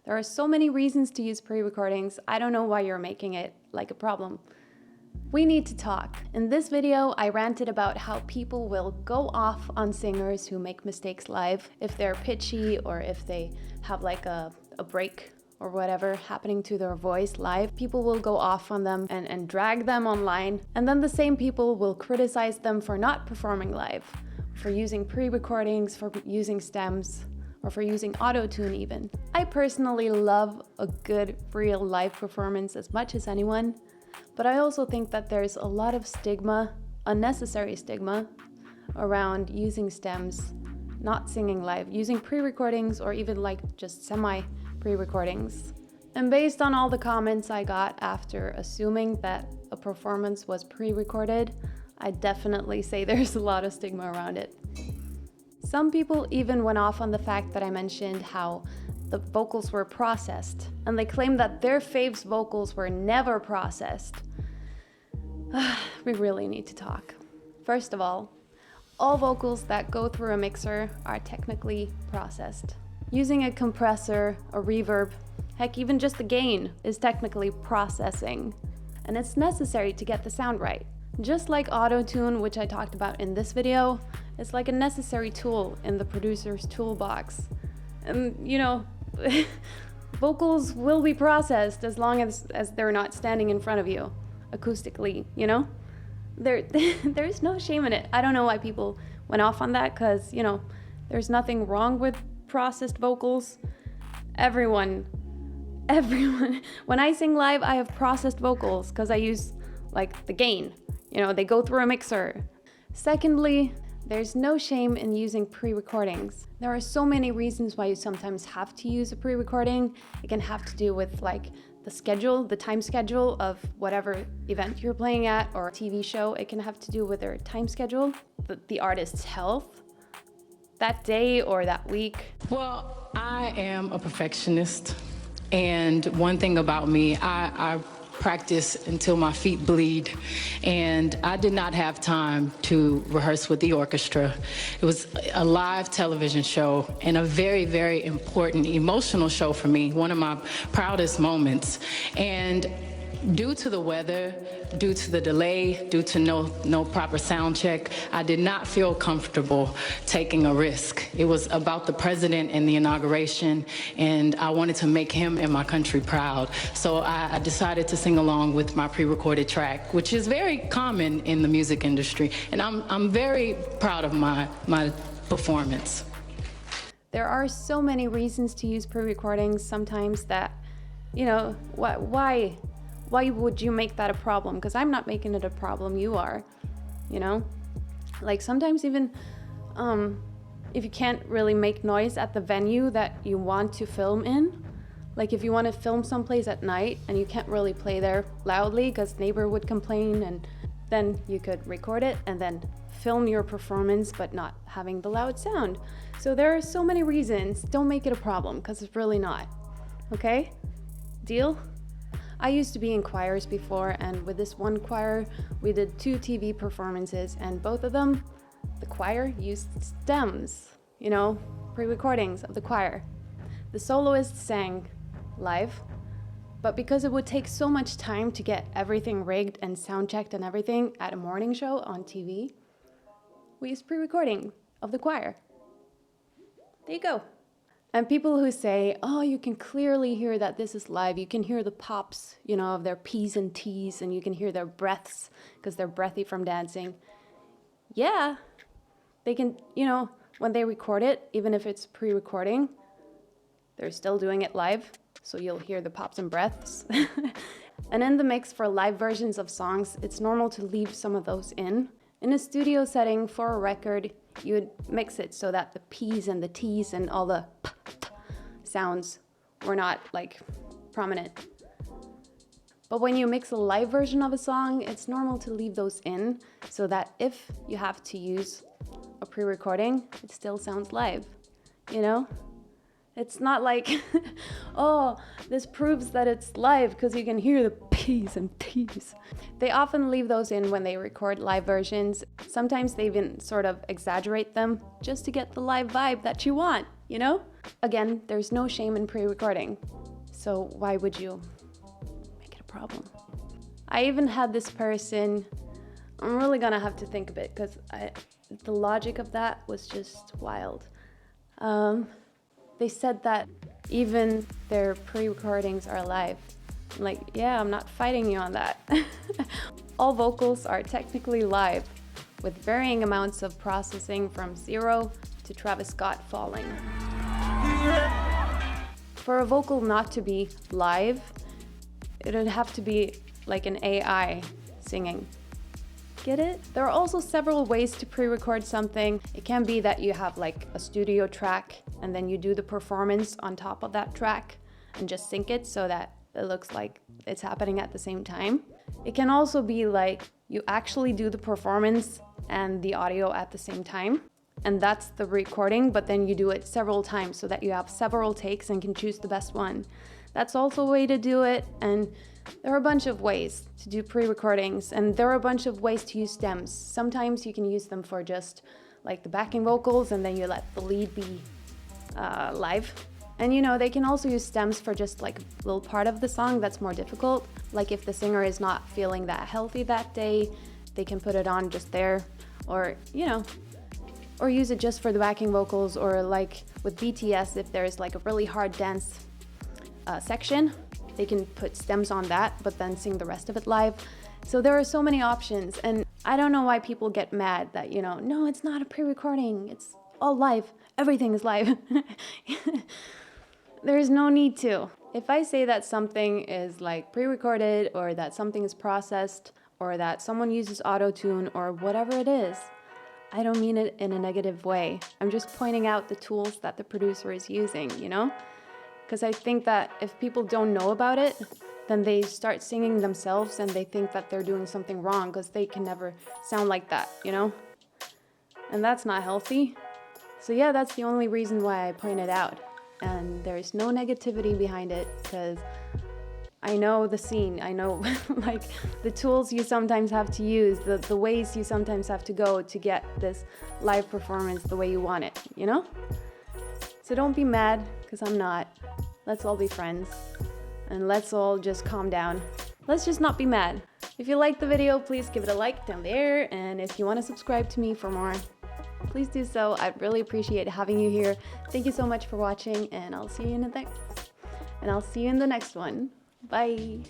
There are so many reasons to use pre-recordings. I don't know why you're making it like a problem. We need to talk. In this video, I ranted about how people will go off on singers who make mistakes live, if they're pitchy or if they have like a break or whatever happening to their voice live. People will go off on them and drag them online. And then the same people will criticize them for not performing live, for using pre-recordings, for using stems, or for using auto-tune even. I personally love a good real live performance as much as anyone, but I also think that there's a lot of stigma, unnecessary stigma, around using stems, not singing live, using pre-recordings or even like just semi-pre-recordings. And based on all the comments I got after assuming that a performance was pre-recorded, I definitely say there's a lot of stigma around it. Some people even went off on the fact that I mentioned how the vocals were processed, and they claimed that their faves' vocals were never processed. We really need to talk. First of all vocals that go through a mixer are technically processed. Using a compressor, a reverb, heck, even just the gain is technically processing, and it's necessary to get the sound right. Just like auto-tune, which I talked about in this video, it's like a necessary tool in the producer's toolbox. And you know, vocals will be processed as long as they're not standing in front of you acoustically, you know? There's no shame in it. I don't know why people went off on that, because, you know, there's nothing wrong with processed vocals. Everyone, when I sing live, I have processed vocals because I use like the gain. You know, they go through a mixer. Secondly, there's no shame in using pre-recordings. There are so many reasons why you sometimes have to use a pre-recording. It can have to do with like the schedule, the time schedule of whatever event you're playing at or TV show. It can have to do with their time schedule, the artist's health that day or that week. Well, I am a perfectionist. And one thing about me, I practice until my feet bleed, and I did not have time to rehearse with the orchestra. It was a live television show and a very, very important emotional show for me, one of my proudest moments. And due to the weather, due to the delay, due to no proper sound check, I did not feel comfortable taking a risk. It was about the president and the inauguration, and I wanted to make him and my country proud. So I decided to sing along with my pre-recorded track, which is very common in the music industry, and I'm very proud of my performance. There are so many reasons to use pre-recordings sometimes that, you know, why would you make that a problem? Because I'm not making it a problem, you are, you know? Like sometimes even if you can't really make noise at the venue that you want to film in, like if you want to film someplace at night and you can't really play there loudly because neighbor would complain, and then you could record it and then film your performance but not having the loud sound. So there are so many reasons. Don't make it a problem, because it's really not. Okay? Deal? I used to be in choirs before, and with this one choir, we did 2 TV performances, and both of them, the choir used stems, you know, pre-recordings of the choir. The soloist sang live, but because it would take so much time to get everything rigged and sound checked and everything at a morning show on TV, we used pre-recording of the choir. There you go. And people who say, oh, you can clearly hear that this is live. You can hear the pops, you know, of their P's and T's, and you can hear their breaths because they're breathy from dancing. Yeah, they can, you know, when they record it, even if it's pre-recording, they're still doing it live, so you'll hear the pops and breaths. And in the mix for live versions of songs, it's normal to leave some of those in. In a studio setting for a record, you would mix it so that the P's and the T's and all the sounds were not like prominent. But when you mix a live version of a song, it's normal to leave those in so that if you have to use a pre-recording, it still sounds live, you know? It's not like, oh, this proves that it's live because you can hear the P's and T's. They often leave those in when they record live versions. Sometimes they even sort of exaggerate them just to get the live vibe that you want. you know? Again, there's no shame in pre-recording. So why would you make it a problem? I even had this person, I'm really gonna have to think a bit because the logic of that was just wild. They said that even their pre-recordings are live. I'm like, yeah, I'm not fighting you on that. All vocals are technically live, with varying amounts of processing from 0 to Travis Scott falling. For a vocal not to be live, it would have to be like an AI singing. Get it? There are also several ways to pre-record something. It can be that you have like a studio track and then you do the performance on top of that track and just sync it so that it looks like it's happening at the same time. It can also be like you actually do the performance and the audio at the same time, and that's the recording, but then you do it several times so that you have several takes and can choose the best one. That's also a way to do it, and there are a bunch of ways to do pre-recordings, and there are a bunch of ways to use stems. Sometimes you can use them for just like the backing vocals, and then you let the lead be live. And you know, they can also use stems for just like a little part of the song that's more difficult. Like if the singer is not feeling that healthy that day, they can put it on just there, or you know, or use it just for the backing vocals, or like with BTS, if there's like a really hard dance section, they can put stems on that, but then sing the rest of it live. So there are so many options, and I don't know why people get mad that, you know, no, it's not a pre-recording, it's all live, everything is live. There's no need to. If I say that something is like pre-recorded, or that something is processed, or that someone uses auto-tune, or whatever it is, I don't mean it in a negative way. I'm just pointing out the tools that the producer is using, you know? Because I think that if people don't know about it, then they start singing themselves and they think that they're doing something wrong because they can never sound like that, you know? And that's not healthy. So yeah, that's the only reason why I point it out. And there's no negativity behind it, because I know the scene. I know like the tools you sometimes have to use, the ways you sometimes have to go to get this live performance the way you want it, you know? So don't be mad, because I'm not. Let's all be friends. And let's all just calm down. Let's just not be mad. If you liked the video, please give it a like down there. And if you want to subscribe to me for more, please do so. I'd really appreciate having you here. Thank you so much for watching, and I'll see you in the next one. Bye.